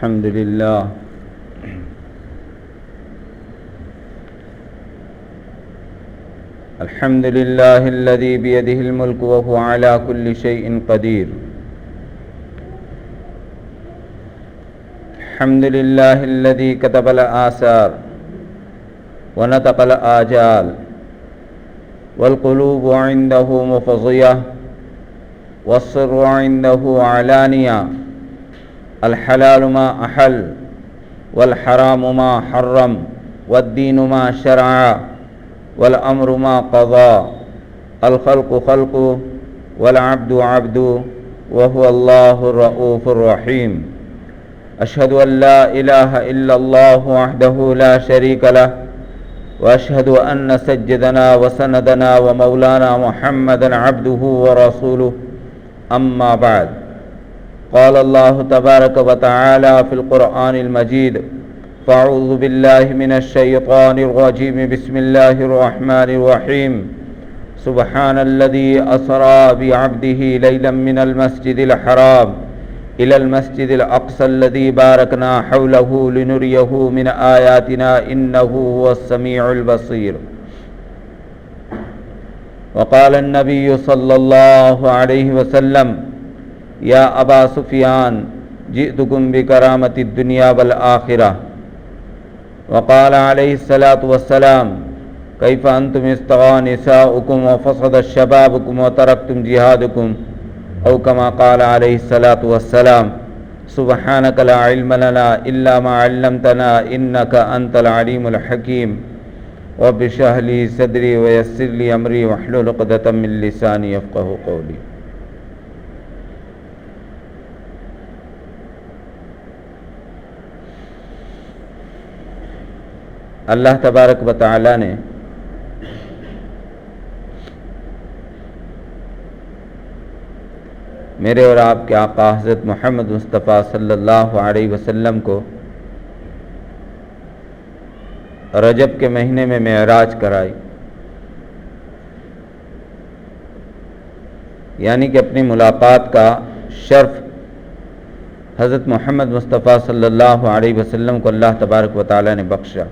الحمد لله الحمد لله الذي بيده الملك وهو على كل شيء قدير. الحمد لله الذي كتب الآثار ونطق الآجال والقلوب عنده مفضية والسر عنده علانية. الحلال ما أحل والحرام ما حرم والدين ما شرع والأمر ما قضى. الخلق خلق والعبد عبد وهو الله الرؤوف الرحيم. أشهد أن لا إله إلا الله وحده لا شريك له وأشهد أن سيدنا وسندنا ومولانا محمدا عبده ورسوله. أما بعد، قال الله تبارك وتعالى في القرآن المجيد: فأعوذ بالله من الشيطان الرجيم. بسم الله الرحمن الرحيم. سبحان الذي أسرى بعبده ليلا من المسجد الحرام إلى المسجد الأقصى الذي باركنا حوله لنريه من آياتنا إنه هو السميع البصير. وقال النبي صلى الله عليه وسلم: يا أبا سفيان جئتكم بكرامة الدنيا والآخرة. وقال عليه الصلاة والسلام: كيف أنتم استغى نساؤكم وفسد شبابكم وتركتم جهادكم، أو كما قال عليه الصلاة والسلام: سبحانك لا علم لنا إلا ما علمتنا إنك أنت العليم الحكيم. رب اشرح لي صدري ويسر لي أمري واحلل عقدة من لساني يفقهوا قولي. اللہ تبارک و تعالی نے میرے اور آپ کے آقا حضرت محمد مصطفیٰ صلی اللہ علیہ وسلم کو رجب کے مہینے میں معراج کرائی، یعنی کہ اپنی ملاقات کا شرف حضرت محمد مصطفیٰ صلی اللہ علیہ وسلم کو اللہ تبارک و تعالی نے بخشا۔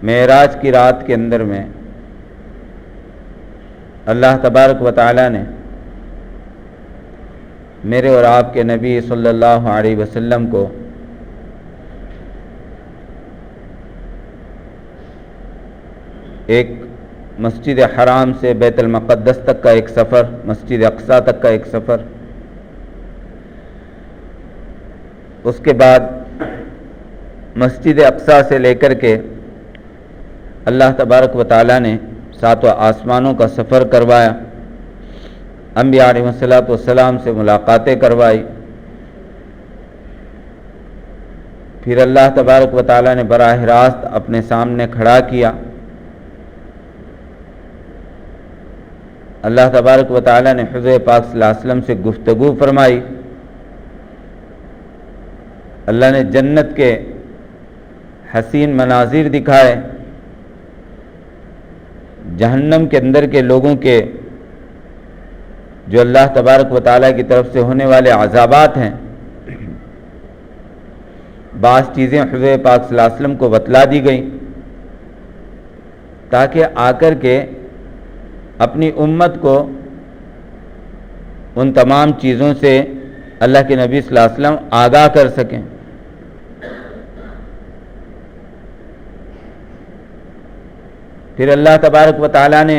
معراج کی رات کے اندر میں اللہ تبارک و تعالی نے میرے اور آپ کے نبی صلی اللہ علیہ وسلم کو ایک مسجد حرام سے بیت المقدس تک کا ایک سفر، مسجد اقصیٰ تک کا ایک سفر، اس کے بعد مسجد اقصیٰ سے لے کر کے اللہ تبارک و تعالی نے ساتوں آسمانوں کا سفر کروایا، انبیاء علیہ السلام سے ملاقاتیں کروائی، پھر اللہ تبارک و تعالی نے براہ راست اپنے سامنے کھڑا کیا۔ اللہ تبارک و تعالی نے حضور پاک صلی اللہ علیہ وسلم سے گفتگو فرمائی، اللہ نے جنت کے حسین مناظر دکھائے، جہنم کے اندر کے لوگوں کے جو اللہ تبارک و تعالیٰ کی طرف سے ہونے والے عذابات ہیں، بعض چیزیں حضور پاک صلی اللہ علیہ وسلم کو بتلا دی گئیں تاکہ آ کر کے اپنی امت کو ان تمام چیزوں سے اللہ کے نبی صلی اللہ علیہ وسلم آگاہ کر سکیں۔ پھر اللہ تبارک و تعالیٰ نے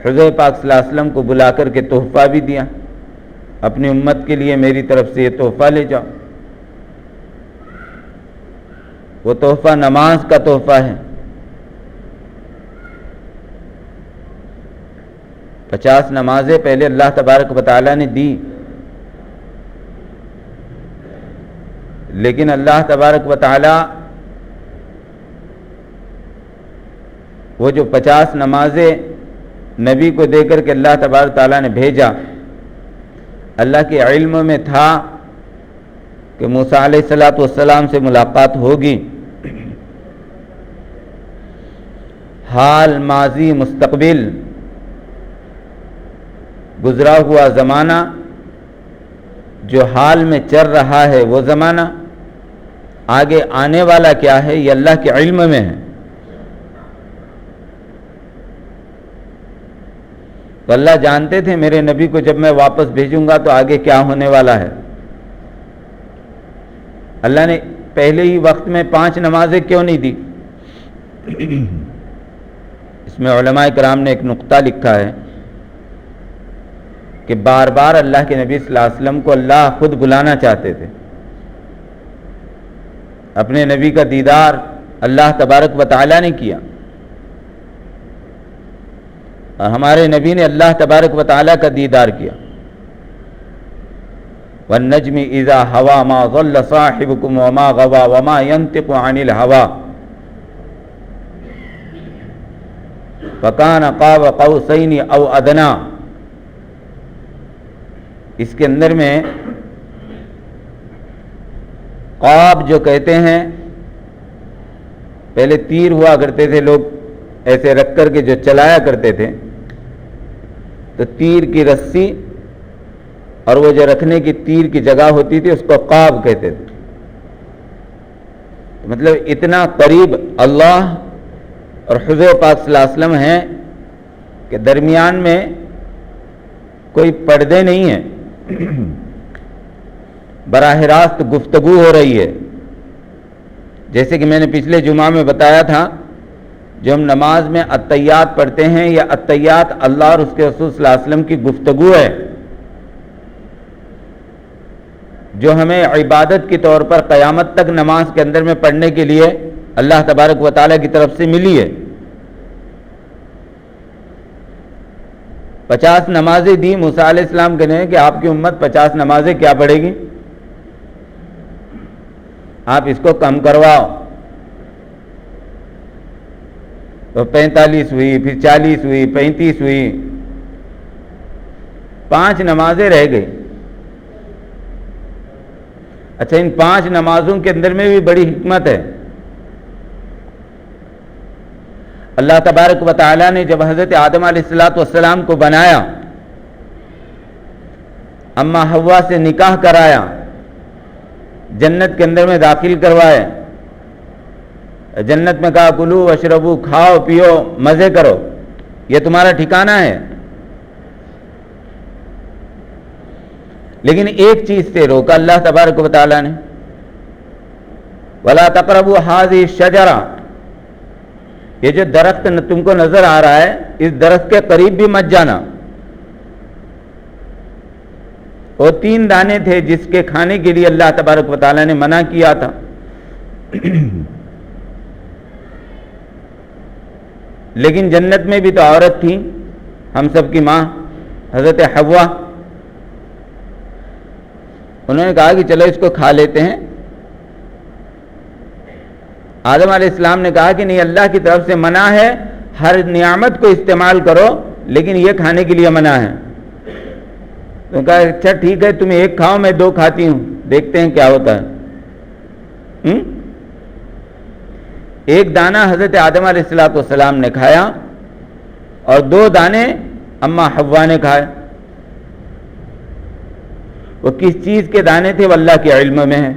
حضور پاک صلی اللہ علیہ وسلم کو بلا کر کے تحفہ بھی دیا، اپنی امت کے لیے میری طرف سے یہ تحفہ لے جاؤ۔ وہ تحفہ نماز کا تحفہ ہے۔ 50 نمازیں پہلے اللہ تبارک و تعالیٰ نے دی، لیکن اللہ تبارک و تعالیٰ وہ جو 50 نمازیں نبی کو دے کر کے اللہ تبارک تعالیٰ نے بھیجا، اللہ کے علم میں تھا کہ موسیٰ علیہ السلام سے ملاقات ہوگی، حال، ماضی، مستقبل گزرا ہوا زمانہ، جو حال میں چل رہا ہے وہ زمانہ، آگے آنے والا کیا ہے یہ اللہ کے علم میں ہے۔ تو اللہ جانتے تھے میرے نبی کو جب میں واپس بھیجوں گا تو آگے کیا ہونے والا ہے۔ اللہ نے پہلے ہی وقت میں 5 نمازیں کیوں نہیں دی؟ اس میں علماء کرام نے ایک نقطہ لکھا ہے کہ بار بار اللہ کے نبی صلی اللہ علیہ وسلم کو اللہ خود بلانا چاہتے تھے۔ اپنے نبی کا دیدار اللہ تبارک و تعالیٰ نے کیا، اور ہمارے نبی نے اللہ تبارک و تعالیٰ کا دیدار کیا۔ وَالنَّجْمِ إِذَا هَوَى مَا ضَلَّ صَاحِبُكُمْ وَمَا غَوَى وَمَا يَنطِقُ عَنِ الْهَوَى فَكَانَ قَابَ قَوْسَيْنِ أَوْ أَدْنَىٰ۔ اس کے اندر میں قاب جو کہتے ہیں، پہلے تیر ہوا کرتے تھے، لوگ ایسے رکھ کر کے جو چلایا کرتے تھے، تو تیر کی رسی اور وہ جو رکھنے کی تیر کی جگہ ہوتی تھی اس کو قاب کہتے تھے۔ مطلب اتنا قریب اللہ اور حضور پاک صلی اللہ علیہ وسلم ہیں کہ درمیان میں کوئی پردے نہیں ہیں، براہ راست گفتگو ہو رہی ہے۔ جیسے کہ میں نے پچھلے جمعہ میں بتایا تھا، جو ہم نماز میں التحیات پڑھتے ہیں، یا التحیات اللہ اور اس کے رسول صلی اللہ علیہ وسلم کی گفتگو ہے، جو ہمیں عبادت کے طور پر قیامت تک نماز کے اندر میں پڑھنے کے لیے اللہ تبارک و تعالیٰ کی طرف سے ملی ہے۔ 50 نمازیں دی موسیٰ علیہ السلام کہنے کہ آپ کی امت 50 نمازیں کیا پڑھے گی، آپ اس کو کم کرواؤ۔ تو 45 ہوئی، پھر 40 ہوئی، 35 ہوئی، 5 نمازیں رہ گئی۔ اچھا، ان 5 نمازوں کے اندر میں بھی بڑی حکمت ہے۔ اللہ تبارک و تعالیٰ نے جب حضرت آدم علیہ السلام کو بنایا، اماں حوا سے نکاح کرایا، جنت کے اندر میں داخل کروائے، جنت میں کہا کلو واشربو، کھاؤ پیو مزے کرو، یہ تمہارا ٹھکانہ ہے۔ لیکن ایک چیز سے روکا اللہ تبارک و تعالیٰ نے، وَلَا تَقْرَبُوا هَٰذِهِ الشَّجَرَةَ، یہ جو درخت تم کو نظر آ رہا ہے اس درخت کے قریب بھی مت جانا۔ وہ 3 دانے تھے جس کے کھانے کے لیے اللہ تبارک و تعالیٰ نے منع کیا تھا۔ لیکن جنت میں بھی تو عورت تھی، ہم سب کی ماں حضرت حوا، انہوں نے کہا کہ چلو اس کو کھا لیتے ہیں۔ آدم علیہ السلام نے کہا کہ نہیں، اللہ کی طرف سے منع ہے، ہر نعمت کو استعمال کرو لیکن یہ کھانے کے لیے منع ہے۔ تو کہا اچھا ٹھیک ہے، تم ایک کھاؤ میں 2 کھاتی ہوں، دیکھتے ہیں کیا ہوتا ہے۔ ایک دانہ حضرت آدم علیہ السلام نے کھایا اور 2 دانے اماں حوا نے کھائے۔ وہ کس چیز کے دانے تھے وہ اللہ کے علم میں ہے۔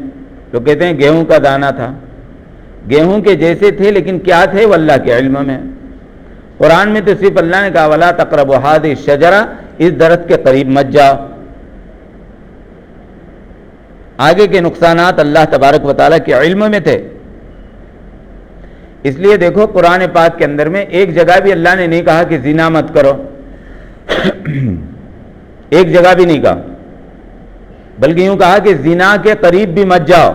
تو کہتے ہیں گیہوں کا دانہ تھا، گیہوں کے جیسے تھے لیکن کیا تھے وہ اللہ کے علم میں۔ قرآن میں تو صرف اللہ نے کہا وَلَا تَقْرَبُوا هَٰذِهِ الشَّجَرَةَ، اس درخت کے قریب مت جاؤ۔ آگے کے نقصانات اللہ تبارک و تعالیٰ کے علم میں تھے۔ اس لیے دیکھو قرآن پاک کے اندر میں ایک جگہ بھی اللہ نے نہیں کہا کہ زنا مت کرو، ایک جگہ بھی نہیں کہا، بلکہ یوں کہا کہ زنا کے قریب بھی مت جاؤ۔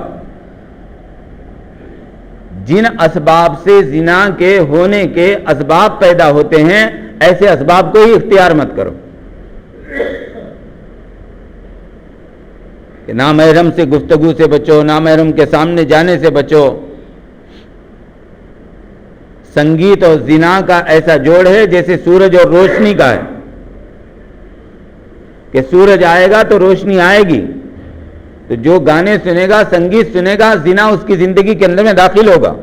جن اسباب سے زنا کے ہونے کے اسباب پیدا ہوتے ہیں ایسے اسباب کو ہی اختیار مت کرو، کہ نامحرم سے گفتگو سے بچو، نامحرم کے سامنے جانے سے بچو۔ سنگیت اور زنا کا ایسا جوڑ ہے جیسے سورج اور روشنی کا ہے، کہ سورج آئے گا تو روشنی آئے گی، تو جو گانے سنے گا، سنگیت سنے گا، زنا اس کی زندگی کے اندر میں داخل ہوگا۔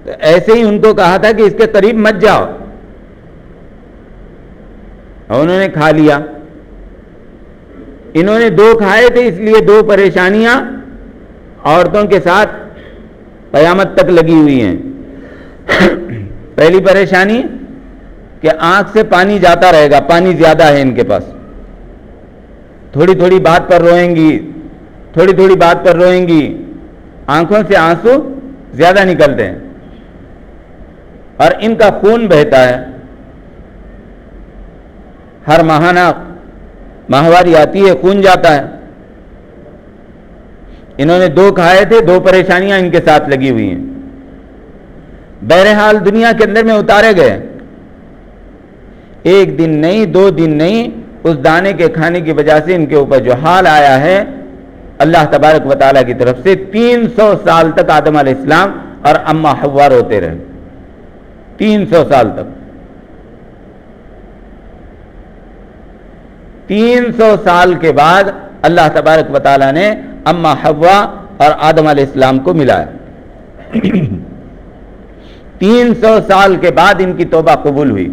تو ایسے ہی ان کو کہا تھا کہ اس کے قریب مت جاؤ۔ اور انہوں نے کھا لیا. انہوں نے 2 کھائے تھے، اس لیے 2 پریشانیاں عورتوں کے ساتھ قیامت تک لگی ہوئی ہیں. پہلی پریشانی کہ آنکھ سے پانی جاتا رہے گا، پانی زیادہ ہے ان کے پاس، تھوڑی تھوڑی بات پر روئیں گی، تھوڑی تھوڑی بات پر روئیں گی، آنکھوں سے آنسو زیادہ نکلتے ہیں، اور ان کا خون بہتا ہے. ہر ماہانہ ماہواری آتی ہے، خون جاتا ہے. انہوں نے 2 کھائے تھے، 2 پریشانیاں ان کے ساتھ لگی ہوئی ہیں. بہرحال دنیا کے اندر میں اتارے گئے. 1 دن نہیں، 2 دن نہیں، اس دانے کے کھانے کی وجہ سے ان کے اوپر جو حال آیا ہے اللہ تبارک و تعالیٰ کی طرف سے، 300 سال تک آدم علیہ السلام اور اما حوا روتے رہے. 300 سال تک. 300 سال کے بعد اللہ تبارک و تعالیٰ نے اما حوا اور آدم علیہ السلام کو ملایا. 300 سال کے بعد ان کی توبہ قبول ہوئی.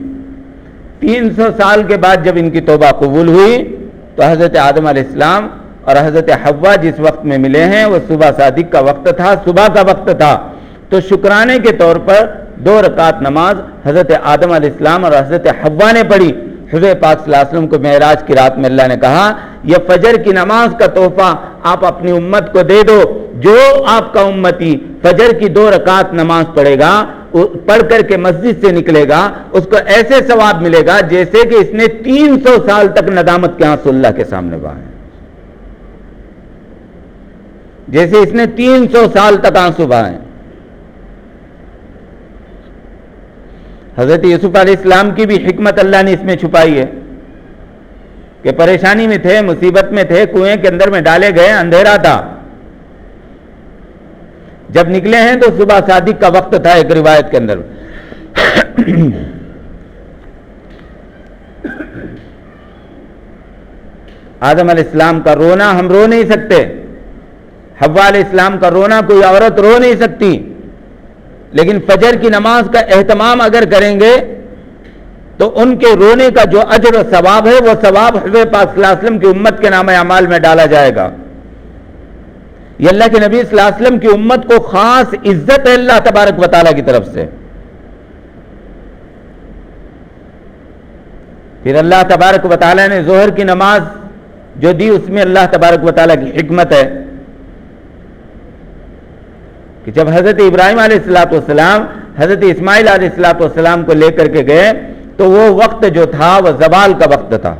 300 سال کے بعد جب ان کی توبہ قبول ہوئی تو حضرت آدم علیہ السلام اور حضرت حوا جس وقت میں ملے ہیں وہ صبح صادق کا وقت تھا، صبح کا وقت تھا. تو شکرانے کے طور پر 2 رکعت نماز حضرت آدم علیہ السلام اور حضرت حوا نے پڑھی. حضور پاک صلی اللہ علیہ وسلم کو معراج کی رات میں اللہ نے کہا یہ فجر کی نماز کا تحفہ آپ اپنی امت کو دے دو. جو آپ کا امتی فجر کی 2 رکعت نماز پڑھے گا، پڑھ کر کے مسجد سے نکلے گا، اس کو ایسے ثواب ملے گا جیسے کہ اس نے 300 سال تک ندامت کے آنسو اللہ کے سامنے بہائے. جیسے اس نے 300 سال تک آنسو بہائے. حضرت یوسف علیہ السلام کی بھی حکمت اللہ نے اس میں چھپائی ہے کہ پریشانی میں تھے، مصیبت میں تھے، کنویں کے اندر میں ڈالے گئے، اندھیرا تھا. جب نکلے ہیں تو صبح صادق کا وقت تھا. ایک روایت کے اندر آدم علیہ السلام کا رونا ہم رو نہیں سکتے، حوا علیہ السلام کا رونا کوئی عورت رو نہیں سکتی، لیکن فجر کی نماز کا اہتمام اگر کریں گے تو ان کے رونے کا جو اجر و ثواب ہے وہ ثواب حضور پاک صلی اللہ علیہ وسلم کی امت کے نام اعمال میں ڈالا جائے گا. یہ اللہ کے نبی صلی اللہ علیہ وسلم کی امت کو خاص عزت ہے اللہ تبارک و تعالیٰ کی طرف سے. پھر اللہ تبارک و تعالیٰ نے ظہر کی نماز جو دی اس میں اللہ تبارک و تعالیٰ کی حکمت ہے کہ جب حضرت ابراہیم علیہ السلام حضرت اسماعیل علیہ السلام کو لے کر کے گئے تو وہ وقت جو تھا وہ زوال کا وقت تھا.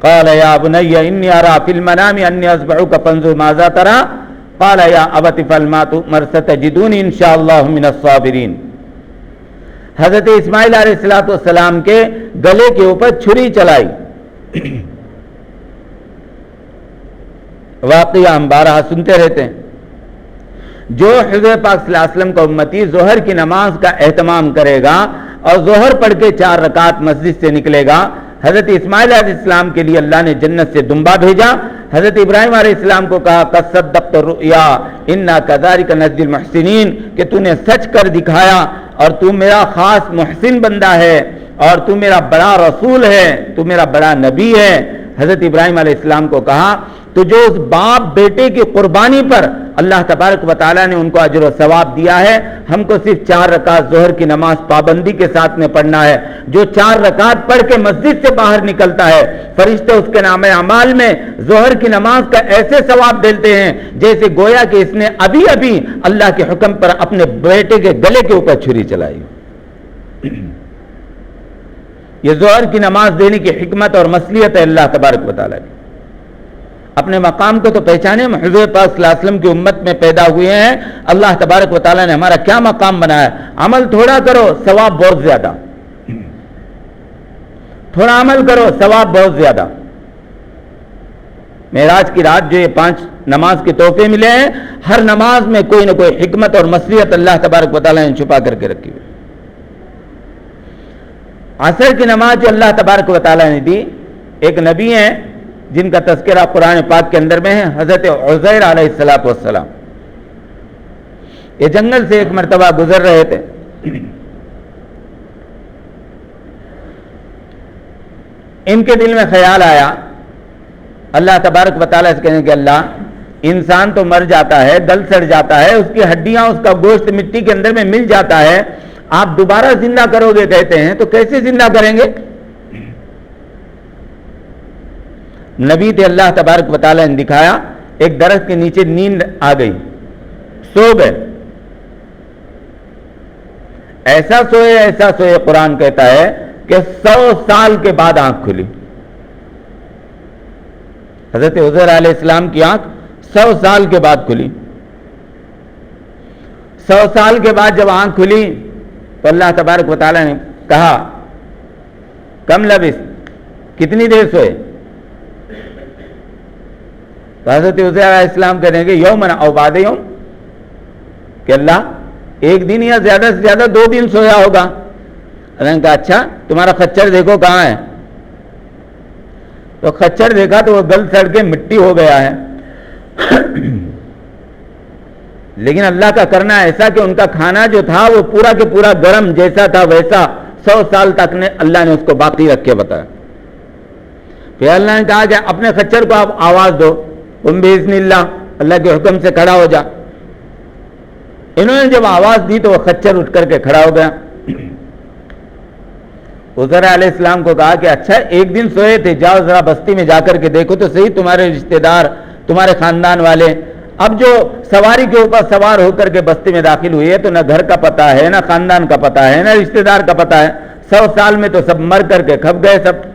قال یا بنی انی ارى فی المنام انی اذبحک فانظر ماذا ترى قال یا ابت افعل ما تؤمر ستجدونی ان شاء اللہ من الصابرین. حضرت اسماعیل علیہ السلام کے گلے کے اوپر چھری چلائی. واقعہ ہم بارہا سنتے رہتے ہیں. جو حضور پاک صلی اللہ علیہ وسلم کا امتی ظہر کی نماز کا اہتمام کرے گا اور ظہر پڑھ کے 4 رکعت مسجد سے نکلے گا، حضرت اسماعیل علیہ السلام کے لیے اللہ نے جنت سے دمبا بھیجا. حضرت ابراہیم علیہ السلام کو کہا قد صدقت الرؤیا انا کذالک نجزی المحسنین، کہ تو نے سچ کر دکھایا اور تو میرا خاص محسن بندہ ہے اور تو میرا بڑا رسول ہے، تو میرا بڑا نبی ہے. حضرت ابراہیم علیہ السلام کو کہا تو جو اس باپ بیٹے کی قربانی پر اللہ تبارک و تعالیٰ نے ان کو اجر و ثواب دیا ہے، ہم کو صرف 4 رکعت ظہر کی نماز پابندی کے ساتھ میں پڑھنا ہے. جو 4 رکعت پڑھ کے مسجد سے باہر نکلتا ہے فرشتے اس کے نام اعمال میں ظہر کی نماز کا ایسے ثواب دیتے ہیں جیسے گویا کہ اس نے ابھی ابھی اللہ کے حکم پر اپنے بیٹے کے گلے کے اوپر چھری چلائی. یہ ظہر کی نماز دینے کی حکمت اور مصلحت ہے اللہ تبارک و تعالیٰ کی. اپنے مقام کو تو پہچانے. حضور پاک صلی اللہ علیہ وسلم کی امت میں پیدا ہوئے ہیں. اللہ تبارک و تعالیٰ نے ہمارا کیا مقام بنایا. عمل تھوڑا کرو ثواب بہت زیادہ، تھوڑا عمل کرو ثواب بہت زیادہ. معراج کی رات جو یہ 5 نماز کے تحفے ملے ہیں، ہر نماز میں کوئی نہ کوئی حکمت اور مصلحت اللہ تبارک و تعالیٰ نے چھپا کر کے رکھی ہوئی. عصر کی نماز جو اللہ تبارک و تعالیٰ نے دی، ایک نبی ہیں جن کا تذکرہ قرآن پاک کے اندر میں ہے، حضرت عزیر علیہ السلام. یہ جنگل سے ایک مرتبہ گزر رہے تھے. ان کے دل میں خیال آیا، اللہ تبارک و تعالیٰ سے کہنے کہ اللہ، انسان تو مر جاتا ہے، گل سڑ جاتا ہے، اس کی ہڈیاں، اس کا گوشت مٹی کے اندر میں مل جاتا ہے، آپ دوبارہ زندہ کرو گے کہتے ہیں، تو کیسے زندہ کریں گے؟ نبی تھے، اللہ تبارک و تعالیٰ نے دکھایا، ایک درخت کے نیچے نیند آ گئی، سو گئے، ایسا سوئے قرآن کہتا ہے کہ 100 سال کے بعد آنکھ کھلی۔ حضرت عزیر علیہ السلام کی آنکھ 100 سال کے بعد کھلی۔ 100 سال کے بعد جب آنکھ کھلی تو اللہ تبارک و تعالیٰ نے کہا کم لبث، کتنی دیر سوئے؟ تو حضرت عزیر علیہ السلام کہنے لگے یومن او بعد یوم، کہ اللہ ایک دن یا زیادہ سے زیادہ 2 دن سویا ہوگا۔ اللہ نے کہا اچھا تمہارا خچر دیکھو کہاں ہے؟ تو خچر دیکھا تو وہ گل سڑ کے مٹی ہو گیا ہے۔ لیکن اللہ کا کرنا ایسا کہ ان کا کھانا جو تھا وہ پورا کے پورا گرم جیسا تھا ویسا 100 سال تک اللہ نے اس کو باقی رکھ کے بتایا۔ پھر اللہ نے کہا کہ اپنے خچر کو آپ آواز دو، تم باذن اللہ کے حکم سے کھڑا ہو جا۔ انہوں نے جب آواز دی تو وہ خچر اٹھ کر کے کھڑا ہو گیا۔ عزیر علیہ السلام کو کہا کہ اچھا ایک دن سوئے تھے، جاؤ ذرا بستی میں جا کر کے دیکھو تو صحیح، تمہارے رشتہ دار، تمہارے خاندان والے اب جو سواری کے اوپر سوار ہو کر کے بستی میں داخل ہوئی ہے تو نہ گھر کا پتہ ہے، نہ خاندان کا پتہ ہے، نہ رشتہ دار کا پتہ ہے، 100 سال میں تو سب مر کر کے کھپ گئے سب۔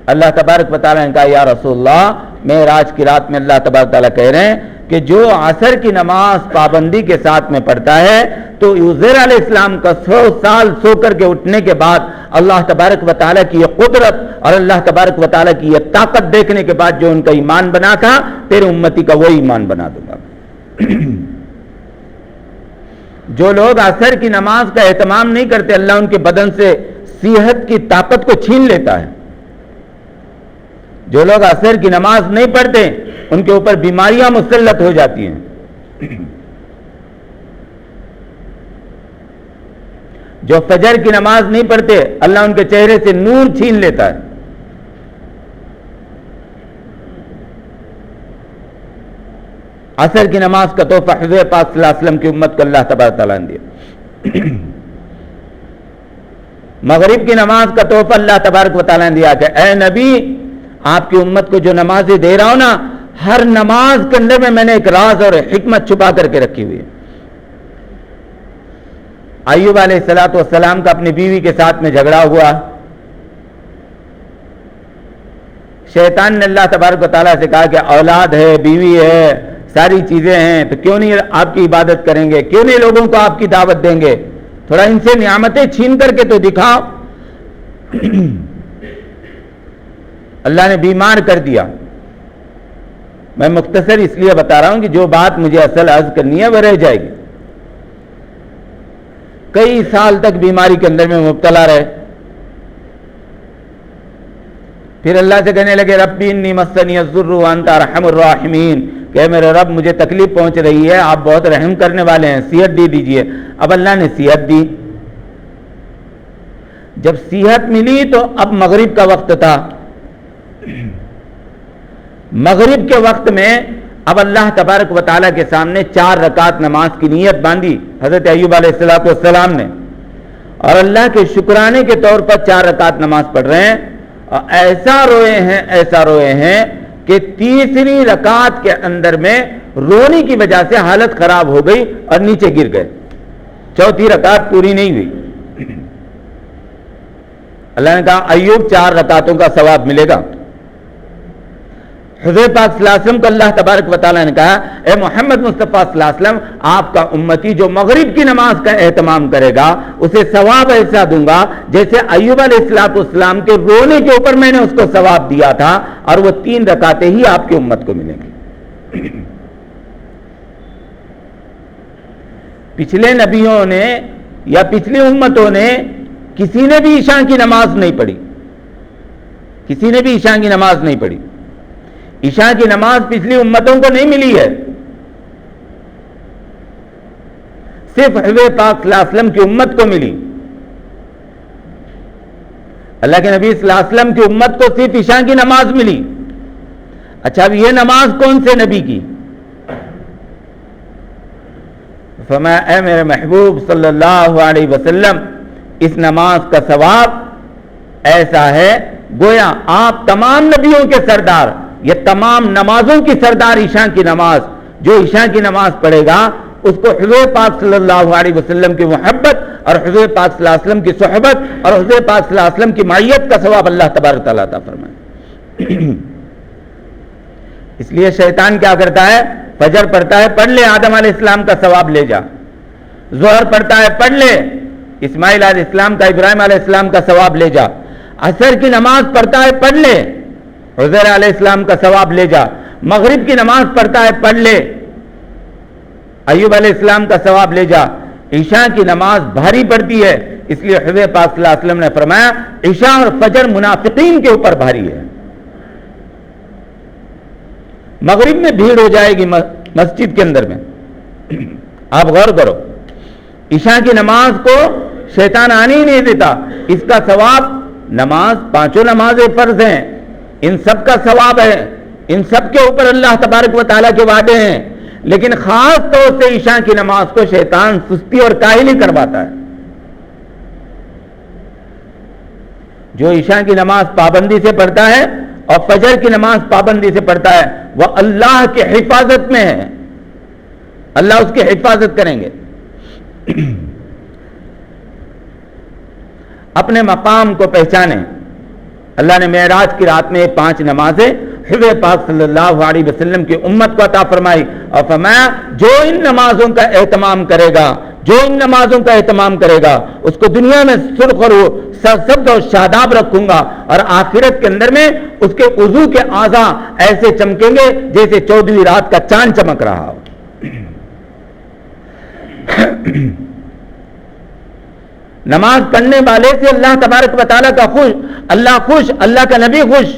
اللہ تبارک و تعالیٰ نے کہا یا رسول اللہ، معراج کی رات میں اللہ تبارک تعالیٰ کہہ رہے ہیں کہ جو عصر کی نماز پابندی کے ساتھ میں پڑھتا ہے تو عزیر علیہ السلام کا 100 سال سو کر کے اٹھنے کے بعد اللہ تبارک و تعالیٰ کی یہ قدرت اور اللہ تبارک و تعالیٰ کی یہ طاقت دیکھنے کے بعد جو ان کا ایمان بنا تھا، تیرے امتی کا وہ ایمان بنا دوں گا۔ جو لوگ عصر کی نماز کا اہتمام نہیں کرتے، اللہ ان کے بدن سے صحت کی طاقت کو چھین لیتا ہے۔ جو لوگ عصر کی نماز نہیں پڑھتے ان کے اوپر بیماریاں مسلط ہو جاتی ہیں۔ جو فجر کی نماز نہیں پڑھتے اللہ ان کے چہرے سے نور چھین لیتا ہے۔ عصر کی نماز کا تحفہ حضور پاک صلی اللہ علیہ وسلم کی امت کو اللہ تبارک تعالیٰ نے دیا۔ مغرب کی نماز کا تحفہ اللہ تبارک و تعالیٰ نے دیا کہ اے نبی، آپ کی امت کو جو نمازیں دے رہا ہوں نا، ہر نماز کے اندر میں نے ایک راز اور حکمت چھپا کر کے رکھی ہوئی ہے۔ ایوب علیہ السلام کا اپنی بیوی کے ساتھ میں جھگڑا ہوا، شیطان نے اللہ تبارک و تعالیٰ سے کہا کہ اولاد ہے، بیوی ہے، ساری چیزیں ہیں، تو کیوں نہیں آپ کی عبادت کریں گے، کیوں نہیں لوگوں کو آپ کی دعوت دیں گے، تھوڑا ان سے نعمتیں چھین کر کے تو دکھاؤ۔ اللہ نے بیمار کر دیا۔ میں مختصر اس لیے بتا رہا ہوں کہ جو بات مجھے اصل عرض کرنی ہے وہ رہ جائے گی۔ کئی سال تک بیماری کے اندر میں مبتلا رہے، پھر اللہ سے کہنے لگے ربی انی مسنی الضر وانت ارحم الراحمین، کہ میرے رب مجھے تکلیف پہنچ رہی ہے، آپ بہت رحم کرنے والے ہیں، صحت دے دیجئے۔ اب اللہ نے صحت دی۔ جب صحت ملی تو اب مغرب کا وقت تھا۔ مغرب کے وقت میں اب اللہ تبارک و تعالیٰ کے سامنے 4 رکعت نماز کی نیت باندھی حضرت ایوب علیہ السلام نے، اور اللہ کے شکرانے کے طور پر 4 رکعت نماز پڑھ رہے ہیں، اور ایسا روئے ہیں کہ تیسری رکعت کے اندر میں رونے کی وجہ سے حالت خراب ہو گئی اور نیچے گر گئے، چوتھی رکعت پوری نہیں ہوئی۔ اللہ نے کہا ایوب 4 رکعتوں کا ثواب ملے گا۔ حضور پاک صلی اللہ علیہ وسلم کو اللہ تبارک و تعالیٰ نے کہا اے محمد مصطفیٰ صلی اللہ علیہ وسلم، آپ کا امتی جو مغرب کی نماز کا اہتمام کرے گا اسے ثواب ایسا دوں گا جیسے ایوب علیہ السلام کے رونے کے اوپر میں نے اس کو ثواب دیا تھا، اور وہ 3 رکعتیں ہی آپ کی امت کو ملیں گی۔ پچھلے نبیوں نے یا پچھلی امتوں نے کسی نے بھی عشاء کی نماز نہیں پڑھی، کسی نے بھی عشاء کی نماز نہیں پڑھی۔ عشاء کی نماز پچھلی امتوں کو نہیں ملی ہے، صرف حضور پاک صلی اللہ علیہ وسلم کی امت کو ملی۔ اللہ کے نبی صلی اللہ علیہ وسلم کی امت کو صرف عشاء کی نماز ملی. اچھا اب یہ نماز کون سے نبی کی؟ فرمایا اے میرے محبوب صلی اللہ علیہ وسلم اس نماز کا ثواب ایسا ہے گویا آپ تمام نبیوں کے سردار، یہ تمام نمازوں کی سردار عشاء کی نماز، جو عشاء کی نماز پڑھے گا اس کو حضور پاک صلی اللہ علیہ وسلم کی محبت اور حضور پاک صلی اللہ علیہ وسلم کی صحبت اور حضور پاک صلی اللہ علیہ وسلم کی معیت کا ثواب اللہ تبارک تعالیٰ عطا فرمائے. اس لیے شیطان کیا کرتا ہے؟ فجر پڑھتا ہے پڑھ لے آدم علیہ السلام کا ثواب لے جا، ظہر پڑھتا ہے پڑھ لے اسماعیل علیہ السلام کا، ابراہیم علیہ السلام کا ثواب لے جا، عصر کی نماز پڑھتا ہے پڑھ لے عزیر علیہ السلام کا ثواب لے جا، مغرب کی نماز پڑھتا ہے پڑھ لے ایوب علیہ السلام کا ثواب لے جا. عشاء کی نماز بھاری پڑتی ہے، اس لیے حضور پاک صلی اللہ علیہ وسلم نے فرمایا عشاء اور فجر منافقین کے اوپر بھاری ہے. مغرب میں بھیڑ ہو جائے گی مسجد کے اندر میں، آپ غور کرو، عشاء کی نماز کو شیطان آنے ہی نہیں دیتا. اس کا ثواب نماز، پانچوں نمازیں فرض ہیں، ان سب کا ثواب ہے، ان سب کے اوپر اللہ تبارک و تعالیٰ کے وعدے ہیں، لیکن خاص طور سے عشاء کی نماز کو شیطان سستی اور کاہلی کرواتا ہے. جو عشاء کی نماز پابندی سے پڑھتا ہے اور فجر کی نماز پابندی سے پڑھتا ہے وہ اللہ کی حفاظت میں ہے، اللہ اس کی حفاظت کریں گے. اپنے مقام کو پہچانیں. اللہ نے معراج کی رات میں 5 نمازیں حضور پاک صلی اللہ علیہ وسلم کی امت کو عطا فرمائی اور فرمایا جو ان نمازوں کا اہتمام کرے گا، جو ان نمازوں کا اہتمام کرے گا اس کو دنیا میں سرخ اور سرسبز اور شاداب رکھوں گا، اور آخرت کے اندر میں اس کے وضو کے اعضاء ایسے چمکیں گے جیسے 14ویں رات کا چاند چمک رہا ہو. نماز پڑھنے والے سے اللہ تبارک و تعالیٰ کا خوش، اللہ کا نبی خوش.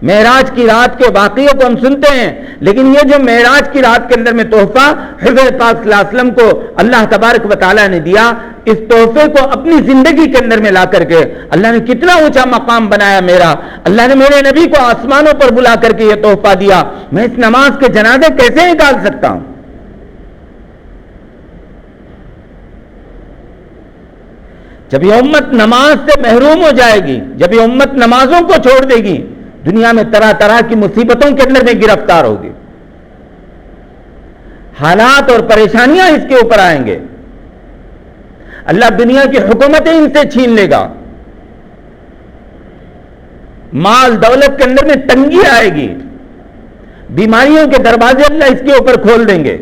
معراج کی رات کے واقعے کو ہم سنتے ہیں، لیکن یہ جو معراج کی رات کے اندر میں تحفہ حضور پاک صلی اللہ علیہ وسلم کو اللہ تبارک و تعالیٰ نے دیا، اس تحفے کو اپنی زندگی کے اندر میں لا کر کے اللہ نے کتنا اونچا مقام بنایا میرا. اللہ نے میرے نبی کو آسمانوں پر بلا کر کے یہ تحفہ دیا. میں اس نماز کے جنازے کیسے نکال سکتا ہوں؟ جب یہ امت نماز سے محروم ہو جائے گی، جب یہ امت نمازوں کو چھوڑ دے گی، دنیا میں طرح طرح کی مصیبتوں کے اندر میں گرفتار ہوگی، حالات اور پریشانیاں اس کے اوپر آئیں گے. اللہ دنیا کی حکومتیں ان سے چھین لے گا، مال دولت کے اندر میں تنگی آئے گی، بیماریوں کے دروازے اللہ اس کے اوپر کھول دیں گے.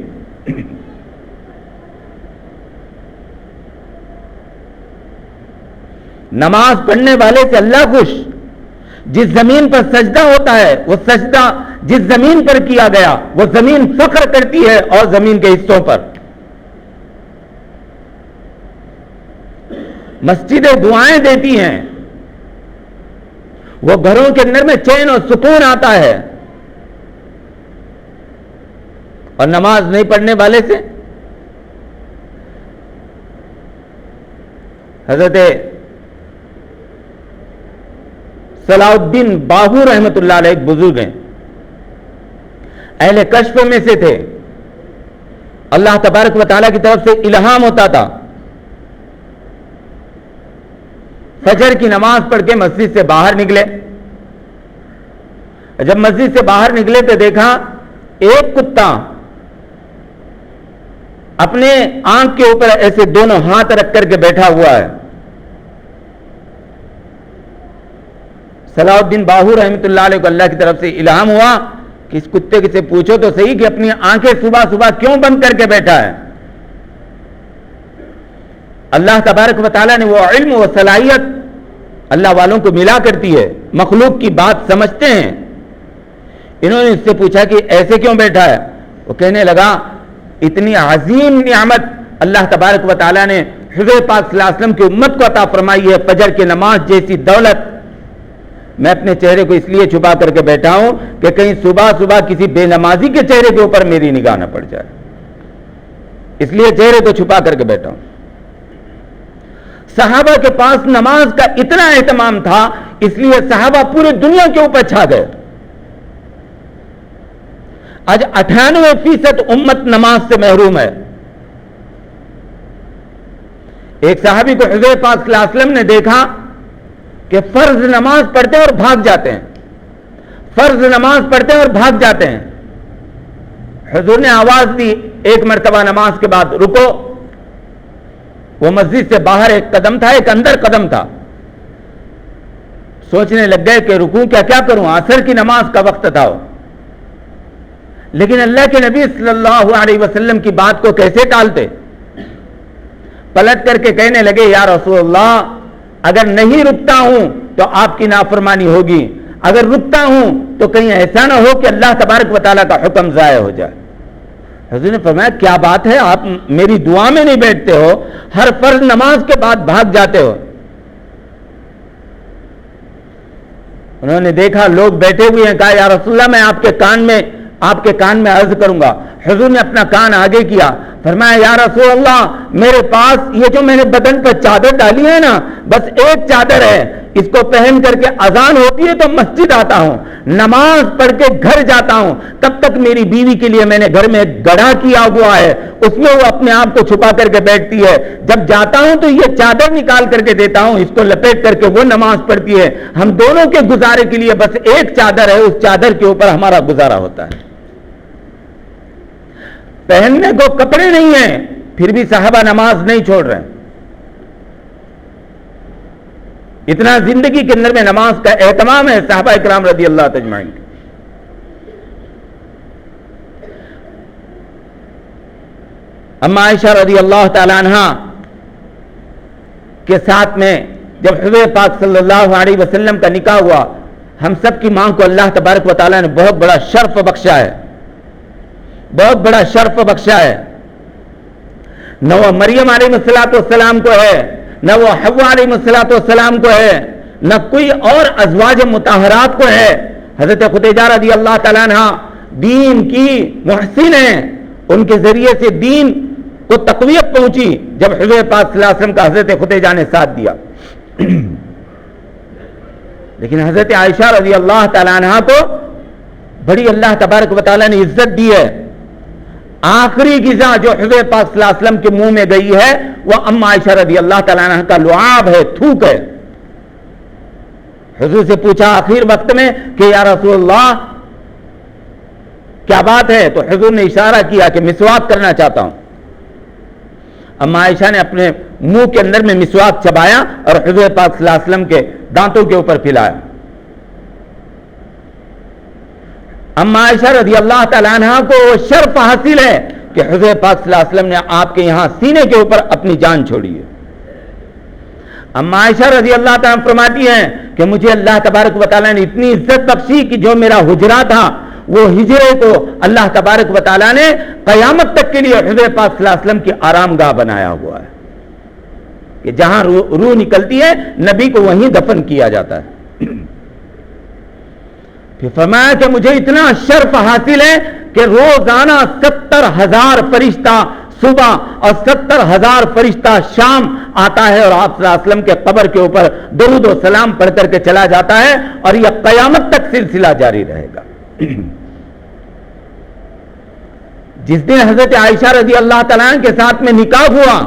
نماز پڑھنے والے سے اللہ خوش. جس زمین پر سجدہ ہوتا ہے وہ سجدہ جس زمین پر کیا گیا وہ زمین فخر کرتی ہے اور زمین کے حصوں پر. مسجدیں دعائیں دیتی ہیں، وہ گھروں کے اندر میں چین اور سکون آتا ہے. اور نماز نہیں پڑھنے والے سے حضرت صلاح الدین باہو رحمت اللہ علیہ ایک بزرگ ہیں، اہل کشف میں سے تھے. اللہ تبارک و تعالیٰ کی طرف سے الہام ہوتا تھا. فجر کی نماز پڑھ کے مسجد سے باہر نکلے. جب مسجد سے باہر نکلے تو دیکھا ایک کتا اپنے آنکھ کے اوپر ایسے دونوں ہاتھ رکھ کر کے بیٹھا ہوا ہے. صلاح الدین باہو رحمت اللہ علیہ کو اللہ کی طرف سے الہام ہوا کہ اس کتے سے پوچھو تو صحیح کہ اپنی آنکھیں صبح صبح کیوں بند کر کے بیٹھا ہے. اللہ تبارک و تعالیٰ نے وہ علم و صلاحیت اللہ والوں کو ملا کرتی ہے، مخلوق کی بات سمجھتے ہیں. انہوں نے اس سے پوچھا کہ ایسے کیوں بیٹھا ہے؟ وہ کہنے لگا اتنی عظیم نعمت اللہ تبارک و تعالیٰ نے حضور پاک صلی اللہ علیہ وسلم کی امت کو عطا فرمائی ہے، فجر کی نماز جیسی دولت. میں اپنے چہرے کو اس لیے چھپا کر کے بیٹھا ہوں کہ کہیں صبح صبح کسی بے نمازی کے چہرے کے اوپر میری نگاہ نہ پڑ جائے، اس لیے چہرے کو چھپا کر کے بیٹھا ہوں. صحابہ کے پاس نماز کا اتنا اہتمام تھا، اس لیے صحابہ پورے دنیا کے اوپر چھا گئے۔ آج 98% امت نماز سے محروم ہے۔ ایک صحابی کو حضور پاک صلی اللہ علیہ وسلم نے دیکھا کہ فرض نماز پڑھتے ہیں اور بھاگ جاتے ہیں، فرض نماز پڑھتے ہیں اور بھاگ جاتے ہیں۔ حضور نے آواز دی ایک مرتبہ نماز کے بعد، رکو۔ وہ مسجد سے باہر ایک قدم تھا، ایک اندر قدم تھا۔ سوچنے لگ گئے کہ رکوں کیا کروں، عصر کی نماز کا وقت تھا۔ لیکن اللہ کے نبی صلی اللہ علیہ وسلم کی بات کو کیسے ٹالتے؟ پلٹ کر کے کہنے لگے، یا رسول اللہ، اگر نہیں رکتا ہوں تو آپ کی نافرمانی ہوگی، اگر رکتا ہوں تو کہیں ایسا نہ ہو کہ اللہ تبارک و تعالیٰ کا حکم ضائع ہو جائے۔ حضور نے فرمایا، کیا بات ہے، آپ میری دعا میں نہیں بیٹھتے ہو، ہر فرض نماز کے بعد بھاگ جاتے ہو۔ انہوں نے دیکھا لوگ بیٹھے ہوئے ہیں، کہا یا رسول اللہ میں آپ کے کان میں عرض کروں گا۔ حضور نے اپنا کان آگے کیا، فرمایا یا رسول اللہ، میرے پاس یہ جو میں نے بدن پر چادر ڈالی ہے نا، بس ایک چادر ہے، اس کو پہن کر کے اذان ہوتی ہے تو مسجد آتا ہوں، نماز پڑھ کے گھر جاتا ہوں، تب تک میری بیوی کے لیے میں نے گھر میں گڑھا کیا ہوا ہے، اس میں وہ اپنے آپ کو چھپا کر کے بیٹھتی ہے، جب جاتا ہوں تو یہ چادر نکال کر کے دیتا ہوں، اس کو لپیٹ کر کے وہ نماز پڑھتی ہے، ہم دونوں کے گزارے کے لیے بس ایک چادر ہے، اس چادر کے اوپر ہمارا گزارا ہوتا ہے۔ پہننے کو کپڑے نہیں ہیں، پھر بھی صحابہ نماز نہیں چھوڑ رہے ہیں۔ اتنا زندگی کے اندر میں نماز کا اہتمام ہے صحابہ کرام رضی اللہ تجمعین۔ اما عائشہ رضی اللہ تعالی عنہ کے ساتھ میں جب حضور پاک صلی اللہ علیہ وسلم کا نکاح ہوا، ہم سب کی ماں کو اللہ تبارک و تعالیٰ نے بہت بڑا شرف بخشا ہے، بہت بڑا شرف بخشا ہے۔ نہ وہ مریم علیہ السلام کو ہے، نہ وہ حوا علیہ السلام کو ہے، نہ کوئی اور ازواج مطہرات کو ہے۔ حضرت خدیجہ رضی اللہ تعالیٰ عنہ دین کی محسن ہیں، ان کے ذریعے سے دین کو تقویت پہنچی جب حضور پاک صلی اللہ علیہ وسلم کا حضرت خدیجہ نے ساتھ دیا۔ لیکن حضرت عائشہ رضی اللہ تعالیٰ عنہ کو بڑی اللہ تبارک و تعالیٰ نے عزت دی ہے۔ آخری غذا جو حضور پاک صلی اللہ علیہ وسلم کے منہ میں گئی ہے وہ اما عائشہ رضی اللہ تعالیٰ عنہ کا لعاب ہے، تھوک ہے۔ حضور سے پوچھا آخر وقت میں کہ یا رسول اللہ کیا بات ہے، تو حضور نے اشارہ کیا کہ مسواک کرنا چاہتا ہوں۔ اما عائشہ نے اپنے منہ کے اندر میں مسواک چبایا اور حضور پاک صلی اللہ علیہ وسلم کے دانتوں کے اوپر پھیلایا۔ اما عائشہ رضی اللہ تعالیٰ عنہ کو وہ شرف حاصل ہے کہ حضور پاک صلی اللہ علیہ وسلم نے آپ کے یہاں سینے کے اوپر اپنی جان چھوڑی ہے۔ اما عائشہ رضی اللہ تعالیٰ عنہ فرماتی ہیں کہ مجھے اللہ تبارک و تعالیٰ نے اتنی عزت بخشی کہ جو میرا حجرہ تھا وہ ہجرے کو اللہ تبارک و تعالیٰ نے قیامت تک کے لیے حضور پاک صلی اللہ علیہ وسلم کی آرام گاہ بنایا ہوا ہے کہ جہاں روح نکلتی ہے نبی کو وہیں دفن کیا جاتا ہے۔ پھر فرمایا کہ مجھے اتنا شرف حاصل ہے کہ روزانہ 70,000 فرشتہ صبح اور 70,000 فرشتہ شام آتا ہے اور آپ صلی اللہ علیہ وسلم کے قبر کے اوپر درود و سلام پڑھ کر کے چلا جاتا ہے، اور یہ قیامت تک سلسلہ جاری رہے گا۔ جس دن حضرت عائشہ رضی اللہ تعالیٰ عنہ کے ساتھ میں نکاح ہوا،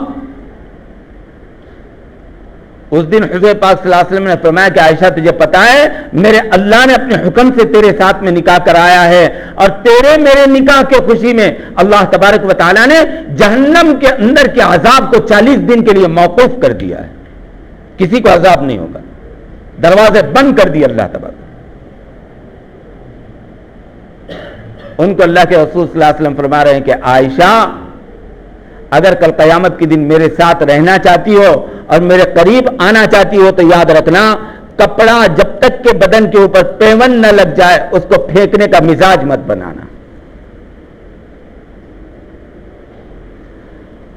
اس دن حضور پاک صلی اللہ علیہ وسلم نے فرمایا کہ عائشہ تجھے پتا ہے میرے اللہ نے اپنے حکم سے تیرے ساتھ میں نکاح کرایا ہے، اور تیرے میرے نکاح کے خوشی میں اللہ تبارک و تعالیٰ نے جہنم کے اندر کے عذاب کو 40 دن کے لیے موقوف کر دیا ہے، کسی کو عذاب نہیں ہوگا، دروازے بند کر دیے اللہ تبارک۔ ان کو اللہ کے رسول صلی اللہ علیہ وسلم فرما رہے ہیں کہ عائشہ اگر کل قیامت کے دن میرے ساتھ رہنا چاہتی ہو اور میرے قریب آنا چاہتی ہو تو یاد رکھنا، کپڑا جب تک کہ بدن کے اوپر پیون نہ لگ جائے اس کو پھینکنے کا مزاج مت بنانا۔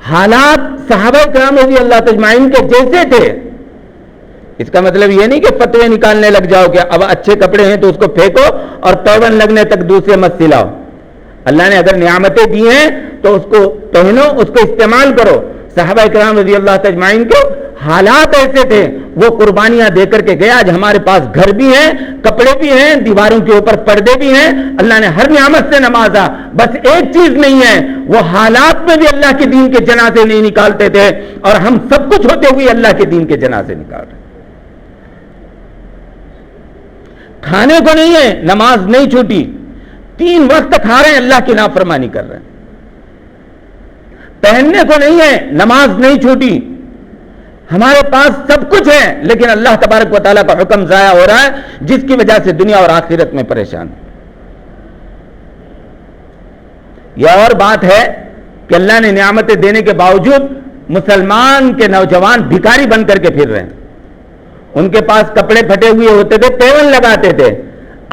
حالات صحابہ کرام رضی اللہ تجمعین کے جیسے تھے، اس کا مطلب یہ نہیں کہ فتوے نکالنے لگ جاؤ کہ اب اچھے کپڑے ہیں تو اس کو پھینکو اور پیون لگنے تک دوسرے مت سلاؤ۔ اللہ نے اگر نعمتیں دی ہیں تو اس کو پہنو، اس کو استعمال کرو۔ صحابہ کرام رضی اللہ تجمعین کو حالات ایسے تھے وہ قربانیاں دے کر کے گیا. آج ہمارے پاس گھر بھی ہیں, کپڑے بھی ہیں, دیواروں کے اوپر پردے بھی ہیں, اللہ نے ہر نعمت سے نوازا. بس ایک چیز نہیں ہے, وہ حالات میں بھی اللہ کے دین کے جنازے نہیں نکالتے تھے, اور ہم سب کچھ ہوتے ہوئے اللہ کے دین کے جنازے نکال رہے. کھانے کو نہیں ہے, نماز نہیں چھوٹی, 3 وقت کھا رہے ہیں, اللہ کی نافرمانی کر رہے ہیں. پہننے کو نہیں ہے, نماز نہیں چھوٹی. ہمارے پاس سب کچھ ہے, لیکن اللہ تبارک و تعالیٰ کا حکم ضائع ہو رہا ہے, جس کی وجہ سے دنیا اور آخرت میں پریشان. یہ اور بات ہے کہ اللہ نے نعمتیں دینے کے باوجود مسلمان کے نوجوان بھکاری بن کر کے پھر رہے ہیں. ان کے پاس کپڑے پھٹے ہوئے ہوتے تھے, پیون لگاتے تھے.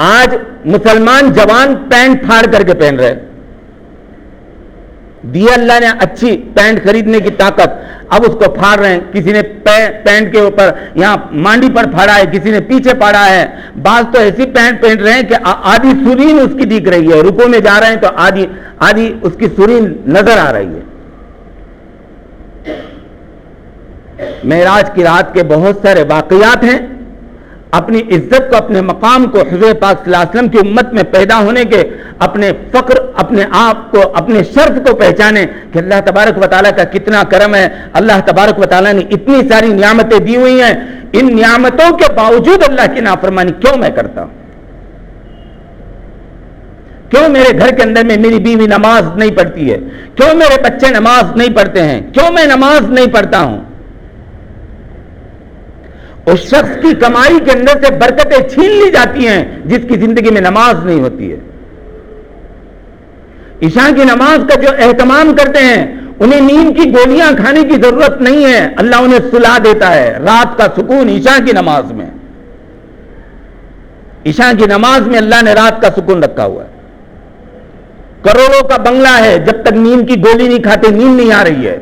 آج مسلمان جوان پینٹ پھاڑ کر کے پہن رہے. دیا اللہ نے اچھی پینٹ خریدنے کی طاقت, اب اس کو پھاڑ رہے ہیں. کسی نے پینٹ کے اوپر یہاں مانڈی پر پھاڑا ہے, کسی نے پیچھے پھاڑا ہے. بعض تو ایسی پینٹ پہن رہے ہیں کہ آدھی سرین اس کی دکھ رہی ہے, رکوع میں جا رہے ہیں تو آدھی اس کی سرین نظر آ رہی ہے. معراج کی رات کے بہت سارے واقعات ہیں. اپنی عزت کو, اپنے مقام کو, حضور پاک صلی اللہ علیہ وسلم کی امت میں پیدا ہونے کے, اپنے فخر, اپنے آپ کو, اپنے شرف کو پہچانے کہ اللہ تبارک و تعالیٰ کا کتنا کرم ہے. اللہ تبارک و تعالیٰ نے اتنی ساری نعمتیں دی ہوئی ہیں, ان نعمتوں کے باوجود اللہ کی نافرمانی کیوں میں کرتا ہوں؟ کیوں میرے گھر کے اندر میں میری بیوی نماز نہیں پڑھتی ہے؟ کیوں میرے بچے نماز نہیں پڑھتے ہیں؟ کیوں میں نماز نہیں پڑھتا ہوں؟ اس شخص کی کمائی کے اندر سے برکتیں چھین لی جاتی ہیں جس کی زندگی میں نماز نہیں ہوتی ہے. عشاء کی نماز کا جو اہتمام کرتے ہیں, انہیں نیند کی گولیاں کھانے کی ضرورت نہیں ہے, اللہ انہیں سلا دیتا ہے. رات کا سکون عشاء کی نماز میں, عشاء کی نماز میں اللہ نے رات کا سکون رکھا ہوا ہے. کروڑوں کا بنگلہ ہے, جب تک نیند کی گولی نہیں کھاتے نیند نہیں آ رہی ہے.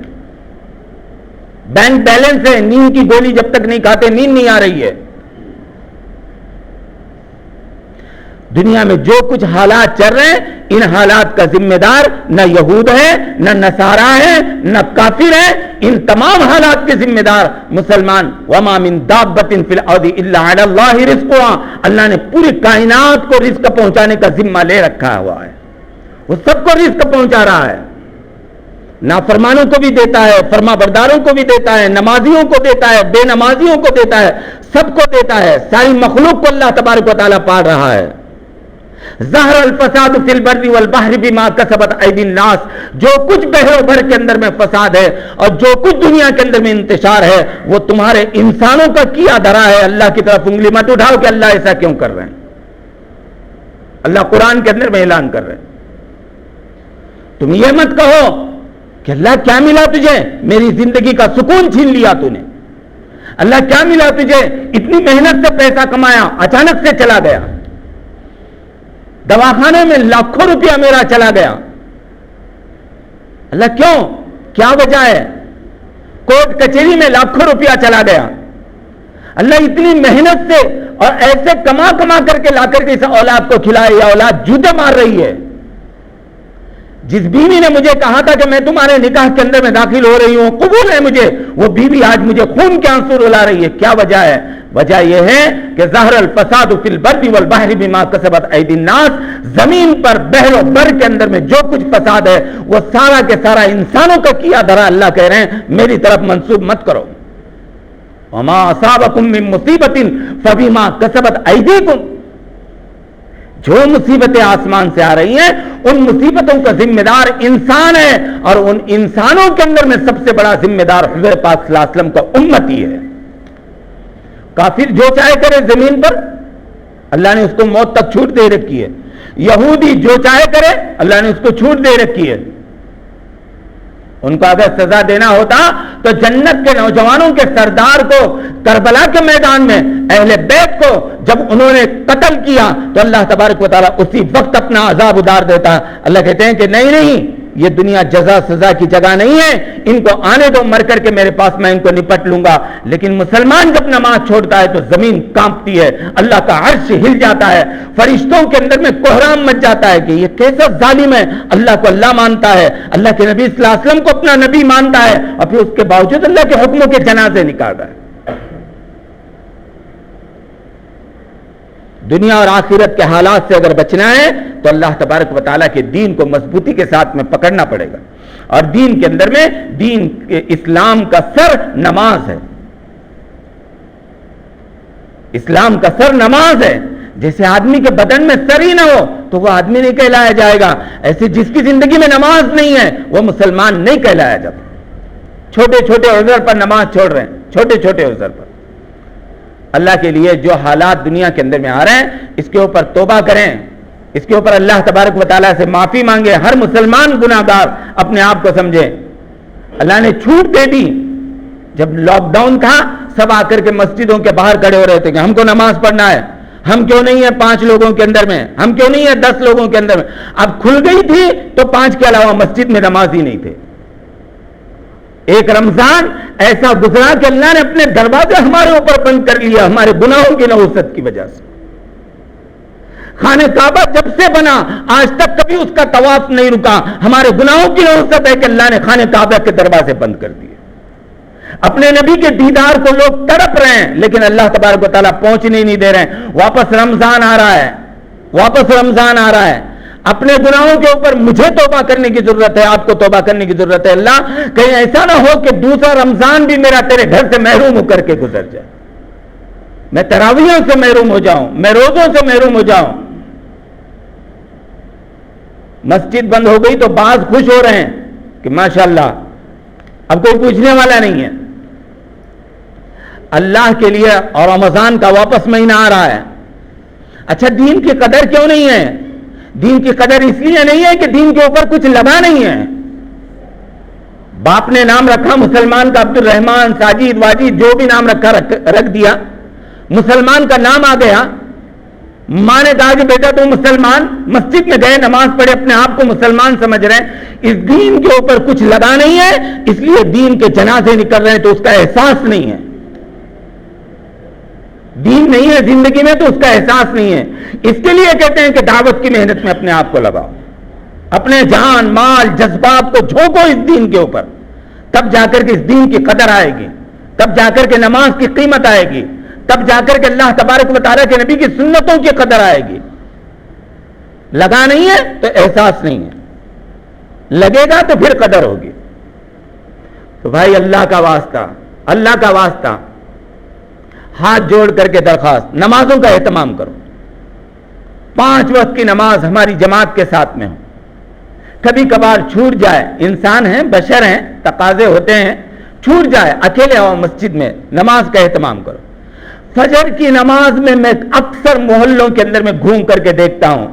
بینک بیلنس ہے, نیند کی گولی جب تک نہیں کھاتے نیند نہیں آ رہی ہے. دنیا میں جو کچھ حالات چل رہے ہیں, ان حالات کا ذمہ دار نہ یہود ہے, نہ نصارا ہے, نہ کافر ہے. ان تمام حالات کے ذمہ دار مسلمان. وما من دابۃ فی الارض الا علی اللہ رزقها, اللہ نے پوری کائنات کو رزق پہنچانے کا ذمہ لے رکھا ہوا ہے. وہ سب کو رزق پہنچا رہا ہے. نافرمانوں کو بھی دیتا ہے, فرما برداروں کو بھی دیتا ہے, نمازیوں کو دیتا ہے, بے نمازیوں کو دیتا ہے, سب کو دیتا ہے. ساری مخلوق کو اللہ تبارک و تعالیٰ پال رہا ہے. ظہر الفساد فی البر والبحر بما کسبت ایدی الناس, جو کچھ بحر و بر کے اندر میں فساد ہے اور جو کچھ دنیا کے اندر میں انتشار ہے, وہ تمہارے انسانوں کا کیا دھرا ہے. اللہ کی طرف انگلی مت اٹھاؤ کہ اللہ ایسا کیوں کر رہے ہیں. اللہ قرآن کے اندر میں اعلان کر رہے ہیں. تم یہ مت کہو کہ اللہ کیا ملا تجھے, میری زندگی کا سکون چھین لیا تو نے. اللہ کیا ملا تجھے, اتنی محنت سے پیسہ کمایا, اچانک سے چلا گیا. دواخانے میں لاکھوں روپیہ میرا چلا گیا. اللہ کیوں, کیا وجہ ہے؟ کورٹ کچہری میں لاکھوں روپیہ چلا گیا. اللہ اتنی محنت سے اور ایسے کما کر کے لا کر کے اس اولاد کو کھلائے, یا اولاد جوتے مار رہی ہے. جس بیوی نے مجھے کہا تھا کہ میں تمہارے نکاح کے اندر میں داخل ہو رہی ہوں, قبول ہے مجھے, وہ بیوی آج مجھے خون کے آنسو رلا رہی ہے. کیا وجہ ہے؟ وجہ یہ ہے کہ ظہر الفساد فی البر والبحر بما کسبت ایدی الناس, زمین پر بحر و بر کے اندر میں جو کچھ فساد ہے وہ سارا کے سارا انسانوں کا کیا دھرا. اللہ کہہ رہے ہیں میری طرف منسوب مت کرو. وما اصابکم من مصیبت فبما کسبت ایدیکم, جو مصیبتیں آسمان سے آ رہی ہیں ان مصیبتوں کا ذمہ دار انسان ہے, اور ان انسانوں کے اندر میں سب سے بڑا ذمہ دار حضور پاک صلی اللہ علیہ وسلم کا امتی ہے. کافر جو چاہے کرے زمین پر, اللہ نے اس کو موت تک چھوٹ دے رکھی ہے. یہودی جو چاہے کرے, اللہ نے اس کو چھوٹ دے رکھی ہے. ان کو اگر سزا دینا ہوتا تو جنت کے نوجوانوں کے سردار کو کربلا کے میدان میں اہل بیت کو جب انہوں نے قتل کیا تو اللہ تبارک و تعالیٰ اسی وقت اپنا عذاب اتار دیتا. اللہ کہتے ہیں کہ نہیں, یہ دنیا جزا سزا کی جگہ نہیں ہے، ان کو آنے دو، مر کر کے میرے پاس، میں ان کو نپٹ لوں گا۔ لیکن مسلمان جب نماز چھوڑتا ہے تو زمین کانپتی ہے، اللہ کا عرش ہل جاتا ہے، فرشتوں کے اندر میں کوہرام مچ جاتا ہے کہ یہ کیسا ظالم ہے، اللہ کو اللہ مانتا ہے، اللہ کے نبی صلی اللہ علیہ وسلم کو اپنا نبی مانتا ہے، اور پھر اس کے باوجود اللہ کے حکموں کے جنازے نکال رہا ہے۔ دنیا اور آخرت کے حالات سے اگر بچنا ہے تو اللہ تبارک و تعالیٰ کے دین کو مضبوطی کے ساتھ میں پکڑنا پڑے گا، اور دین کے اندر میں دین اسلام کا سر نماز ہے، اسلام کا سر نماز ہے۔ جیسے آدمی کے بدن میں سر ہی نہ ہو تو وہ آدمی نہیں کہلایا جائے گا، ایسے جس کی زندگی میں نماز نہیں ہے وہ مسلمان نہیں کہلایا جاتا۔ چھوٹے چھوٹے عذر پر نماز چھوڑ رہے ہیں، چھوٹے چھوٹے عذر پر۔ اللہ کے لیے جو حالات دنیا کے اندر میں آ رہے ہیں اس کے اوپر توبہ کریں، اس کے اوپر اللہ تبارک و تعالیٰ سے معافی مانگے۔ ہر مسلمان گناہ گار اپنے آپ کو سمجھے۔ اللہ نے چھوٹ دے دی، جب لاک ڈاؤن تھا سب آ کر کے مسجدوں کے باہر کھڑے ہو رہے تھے کہ ہم کو نماز پڑھنا ہے، ہم کیوں نہیں ہیں 5 لوگوں کے اندر میں، ہم کیوں نہیں ہیں 10 لوگوں کے اندر میں۔ اب کھل گئی تھی تو 5 کے علاوہ مسجد میں نماز ہی نہیں تھے۔ ایک رمضان ایسا گزرا کہ اللہ نے اپنے دروازے ہمارے اوپر بند کر لیا ہمارے گناہوں کی نحوست کی وجہ سے۔ خانہ کعبہ جب سے بنا آج تک کبھی اس کا طواف نہیں رکا، ہمارے گناہوں کی نحوست ہے کہ اللہ نے خانہ کعبہ کے دروازے بند کر دیے۔ اپنے نبی کے دیدار کو لوگ تڑپ رہے ہیں لیکن اللہ تبارک و تعالیٰ پہنچنے نہیں دے رہے ہیں۔ واپس رمضان آ رہا ہے، واپس رمضان آ رہا ہے۔ اپنے گناہوں کے اوپر مجھے توبہ کرنے کی ضرورت ہے، آپ کو توبہ کرنے کی ضرورت ہے۔ اللہ کہیں ایسا نہ ہو کہ دوسرا رمضان بھی میرا تیرے گھر سے محروم ہو کر کے گزر جائے، میں تراویحوں سے محروم ہو جاؤں، میں روزوں سے محروم ہو جاؤں۔ مسجد بند ہو گئی تو بعض خوش ہو رہے ہیں کہ ماشاءاللہ اب کوئی پوچھنے والا نہیں ہے۔ اللہ کے لیے اور رمضان کا واپس مہینہ آ رہا ہے۔ اچھا دین کی قدر کیوں نہیں ہے؟ دین کی قدر اس لیے نہیں ہے کہ دین کے اوپر کچھ لگا نہیں ہے۔ باپ نے نام رکھا مسلمان کا، عبد الرحمان، ساجد، واجد، جو بھی نام رکھا رکھ دیا، مسلمان کا نام آ گیا۔ ماں نے کہا کہ بیٹا تم مسلمان، مسجد میں گئے، نماز پڑھے، اپنے آپ کو مسلمان سمجھ رہے ہیں، اس دین کے اوپر کچھ لگا نہیں ہے، اس لیے دین کے جنازے نکل رہے ہیں تو اس کا احساس نہیں ہے۔ دین نہیں ہے زندگی میں تو اس کا احساس نہیں ہے۔ اس کے لیے کہتے ہیں کہ دعوت کی محنت میں اپنے آپ کو لگاؤ، اپنے جان مال جذبات کو جھونکو اس دین کے اوپر، تب جا کر کے اس دین کی قدر آئے گی، تب جا کر کے نماز کی قیمت آئے گی، تب جا کر کے اللہ تبارک و تعالیٰ کے نبی کی سنتوں کی قدر آئے گی۔ لگا نہیں ہے تو احساس نہیں ہے، لگے گا تو پھر قدر ہوگی۔ تو بھائی اللہ کا واسطہ، اللہ کا واسطہ، ہاتھ جوڑ کر کے درخواست، نمازوں کا اہتمام کرو۔ 5 وقت کی نماز ہماری جماعت کے ساتھ میں ہو۔ کبھی کبھار چھوٹ جائے، انسان ہیں، بشر ہیں، تقاضے ہوتے ہیں، چھوٹ جائے، اکیلے آؤ مسجد میں، نماز کا اہتمام کرو۔ فجر کی نماز میں اکثر محلوں کے اندر میں گھوم کر کے دیکھتا ہوں،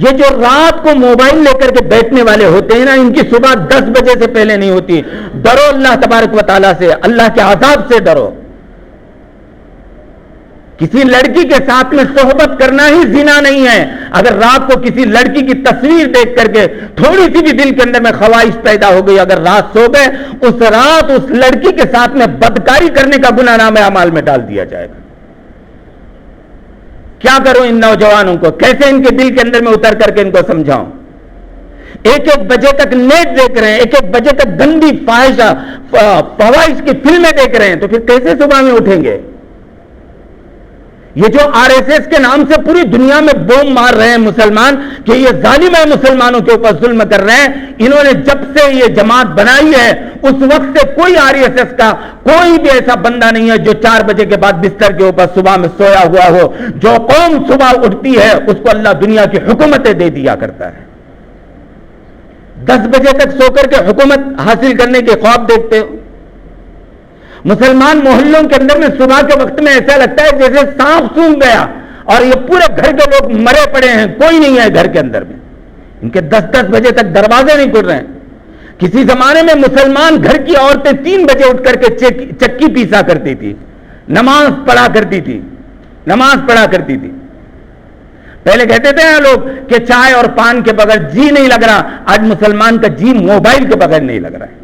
یہ جو رات کو موبائل لے کر کے بیٹھنے والے ہوتے ہیں نا، ان کی صبح 10 بجے سے پہلے نہیں ہوتی۔ ڈرو اللہ تبارک و تعالیٰ سے، اللہ کے عذاب سے ڈرو۔ کسی لڑکی کے ساتھ میں صحبت کرنا ہی زنا نہیں ہے۔ اگر رات کو کسی لڑکی کی تصویر دیکھ کر کے تھوڑی سی بھی دل کے اندر میں خواہش پیدا ہو گئی، اگر رات سو گئے، اس رات اس لڑکی کے ساتھ میں بدکاری کرنے کا گناہ نامہ اعمال میں ڈال دیا جائے گا۔ کیا کروں ان نوجوانوں کو، کیسے ان کے دل کے اندر میں اتر کر کے ان کو سمجھاؤں؟ 1-1 بجے تک نیٹ دیکھ رہے ہیں، 1-1 بجے تک گندی فواہش کی فلمیں دیکھ رہے ہیں، تو پھر کیسے صبح میں اٹھیں گے؟ یہ جو RSS کے نام سے پوری دنیا میں بوم مار رہے ہیں مسلمان کہ یہ ظالم ہے، مسلمانوں کے اوپر ظلم کر رہے ہیں، انہوں نے جب سے یہ جماعت بنائی ہے اس وقت سے کوئی RSS کا کوئی بھی ایسا بندہ نہیں ہے جو 4 بجے کے بعد بستر کے اوپر صبح میں سویا ہوا ہو۔ جو قوم صبح اٹھتی ہے اس کو اللہ دنیا کی حکومتیں دے دیا کرتا ہے۔ 10 بجے تک سو کر کے حکومت حاصل کرنے کے خواب دیکھتے ہو۔ مسلمان محلوں کے اندر میں صبح کے وقت میں ایسا لگتا ہے جیسے سانپ سونگ گیا اور یہ پورے گھر کے لوگ مرے پڑے ہیں، کوئی نہیں ہے گھر کے اندر میں۔ ان کے 10-10 بجے تک دروازے نہیں کھل رہے ہیں۔ کسی زمانے میں مسلمان گھر کی عورتیں 3 بجے اٹھ کر کے چکی پیسا کرتی تھی، نماز پڑھا کرتی تھی، نماز پڑھا کرتی تھی۔ پہلے کہتے تھے لوگ کہ چائے اور پان کے بغیر جی نہیں لگ رہا، آج مسلمان کا جی موبائل کے بغیر نہیں لگ رہا ہے۔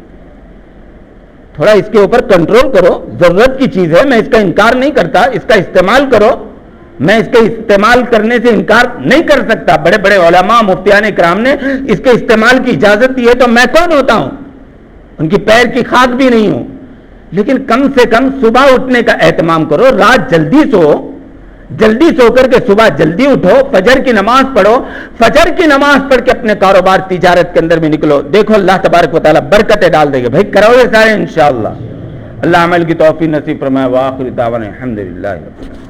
تھوڑا اس کے اوپر کنٹرول کرو، ضرورت کی چیز ہے، میں اس کا انکار نہیں کرتا، اس کا استعمال کرو، میں اس کے استعمال کرنے سے انکار نہیں کر سکتا۔ بڑے بڑے علماء مفتیان کرام نے اس کے استعمال کی اجازت دی ہے، تو میں کون ہوتا ہوں؟ ان کی پیر کی خاک بھی نہیں ہوں۔ لیکن کم سے کم صبح اٹھنے کا اہتمام کرو، رات جلدی سو کر کے صبح جلدی اٹھو، فجر کی نماز پڑھو، فجر کی نماز پڑھ کے اپنے کاروبار تجارت کے اندر بھی نکلو، دیکھو اللہ تبارک و تعالیٰ برکتیں ڈال دے گا۔ بھائی کرو یہ سارے انشاءاللہ۔ اللہ عمل کی توفیق نصیب فرمائے۔ وآخر دعوانا الحمدللہ رب العالمین۔